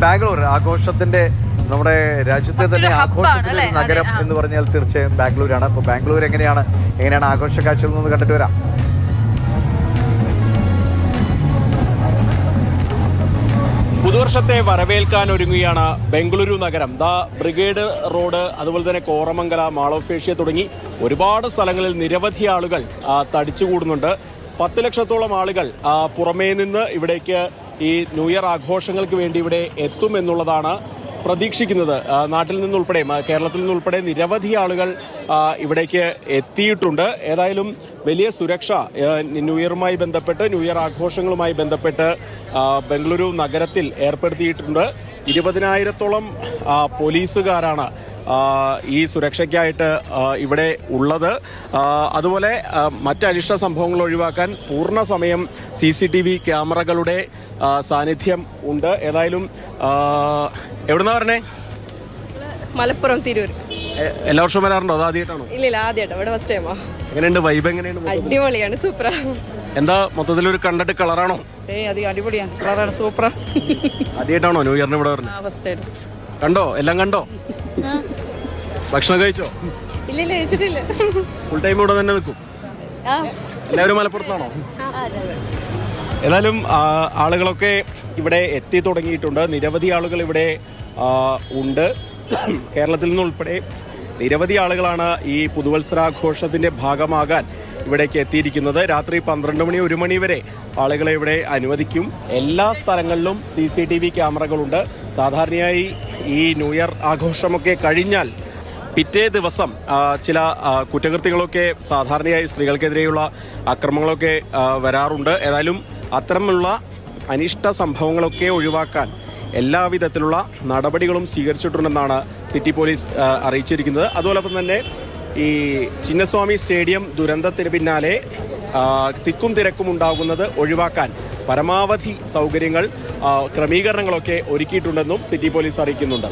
ബാംഗ്ലൂർ ആഘോഷത്തിന്റെ നമ്മുടെ രാജ്യത്തെ തന്നെ ആഘോഷത്തിന്റെ നഗരം എന്ന് പറഞ്ഞാൽ തീർച്ചയായും ബാംഗ്ലൂരാണ്. അപ്പോൾ ബാംഗ്ലൂർ എങ്ങനെയാണ് ആഘോഷ കാഴ്ചകൾ നിന്ന് കണ്ടിട്ട് വരാം. പുതുവർഷത്തെ വരവേൽക്കാൻ ഒരുങ്ങുകയാണ് ബംഗളൂരു നഗരം. ബ്രിഗേഡ് റോഡ്, അതുപോലെ തന്നെ കോറമംഗല, മാൾ ഓഫ് ഏഷ്യ തുടങ്ങി ഒരുപാട് സ്ഥലങ്ങളിൽ നിരവധി ആളുകൾ തടിച്ചുകൂടുന്നുണ്ട്. 10 ലക്ഷത്തോളം ആളുകൾ പുറമേ നിന്ന് ഇവിടേക്ക് ഈ ന്യൂ ഇയർ ആഘോഷങ്ങൾക്ക് വേണ്ടി ഇവിടെ എത്തുമെന്നുള്ളതാണ് പ്രതീക്ഷിക്കുന്നത്. നാട്ടിൽ നിന്നുൾപ്പെടെ, കേരളത്തിൽ നിന്നുൾപ്പെടെ നിരവധി ആളുകൾ ഇവിടേക്ക് എത്തിയിട്ടുണ്ട്. ഏതായാലും വലിയ സുരക്ഷ ന്യൂ ഇയറുമായി ബന്ധപ്പെട്ട്, ന്യൂ ഇയർ ആഘോഷങ്ങളുമായി ബന്ധപ്പെട്ട് ബംഗളൂരു നഗരത്തിൽ ഏർപ്പെടുത്തിയിട്ടുണ്ട്. 20,000-ഓളം പോലീസുകാരാണ് ഈ സുരക്ഷയ്ക്കായിട്ട് ഇവിടെ ഉള്ളത്. അതുപോലെ മറ്റ് അനിഷ്ട സംഭവങ്ങൾ ഒഴിവാക്കാൻ പൂർണ്ണ സമയം CCTV ക്യാമറകളുടെ സാന്നിധ്യം ഉണ്ട്. ഏതായാലും എവിടുന്നാ പറഞ്ഞേ? മലപ്പുറം, തിരൂർ. എല്ലാ വർഷവും വരാറുണ്ടോ? അത് ആദ്യമായിട്ടാണോ? ഇല്ല, ആദ്യമായിട്ടോ. ഇവിടെ ഫസ്റ്റ് ടൈമാ. എങ്ങനെയുണ്ട് വൈബ്? എങ്ങനെയുണ്ട്? അടിപൊളിയാണ്, സൂപ്പറാ. എന്താ മൊത്തത്തിലൊരു കണ്ടിട്ട് കളറാണോ? അടിപൊളിയാണ്, കളറാണ്, സൂപ്പറാ. ആദ്യമായിട്ടാണോ ന്യൂ ഇയറിന് ഇവിടെ വരുന്നത്? കണ്ടോ? എല്ലാം കണ്ടോ? ഭക്ഷണം കഴിച്ചോ? ഇല്ല, കഴിച്ചിട്ടില്ല. ഫുൾ ടൈം ഇവിടെ തന്നെ നിൽക്കും? എല്ലാവരും മലപ്പുറത്താണോ? ഏതായാലും ആളുകളൊക്കെ ഇവിടെ എത്തി തുടങ്ങിയിട്ടുണ്ട്. നിരവധി ആളുകൾ ഇവിടെ ഉണ്ട്. കേരളത്തിൽ നിന്നുൾപ്പെടെ നിരവധി ആളുകളാണ് ഈ പുതുവത്സരാഘോഷത്തിൻ്റെ ഭാഗമാകാൻ ഇവിടേക്ക് എത്തിയിരിക്കുന്നത്. രാത്രി 12 മണി 1 മണി വരെ ആളുകളെ ഇവിടെ അനുവദിക്കും. എല്ലാ സ്ഥലങ്ങളിലും CCTV ക്യാമറകളുണ്ട്. സാധാരണയായി ഈ ന്യൂ ഇയർ ആഘോഷമൊക്കെ കഴിഞ്ഞാൽ പിറ്റേ ദിവസം ചില കുറ്റകൃത്യങ്ങളൊക്കെ, സാധാരണയായി സ്ത്രീകൾക്കെതിരെയുള്ള അക്രമങ്ങളൊക്കെ വരാറുണ്ട്. ഏതായാലും അത്തരമുള്ള അനിഷ്ട സംഭവങ്ങളൊക്കെ ഒഴിവാക്കാൻ എല്ലാവിധത്തിലുള്ള നടപടികളും സ്വീകരിച്ചിട്ടുണ്ടെന്നാണ് സിറ്റി പോലീസ് അറിയിച്ചിരിക്കുന്നത്. അതോടൊപ്പം തന്നെ ഈ ചിന്നസ്വാമി സ്റ്റേഡിയം ദുരന്തത്തിന് പിന്നാലെ തിക്കും തിരക്കും ഉണ്ടാകുന്നത് ഒഴിവാക്കാൻ പരമാവധി സൗകര്യങ്ങൾ, ക്രമീകരണങ്ങളൊക്കെ ഒരുക്കിയിട്ടുണ്ടെന്നും സിറ്റി പോലീസ് അറിയിക്കുന്നുണ്ട്.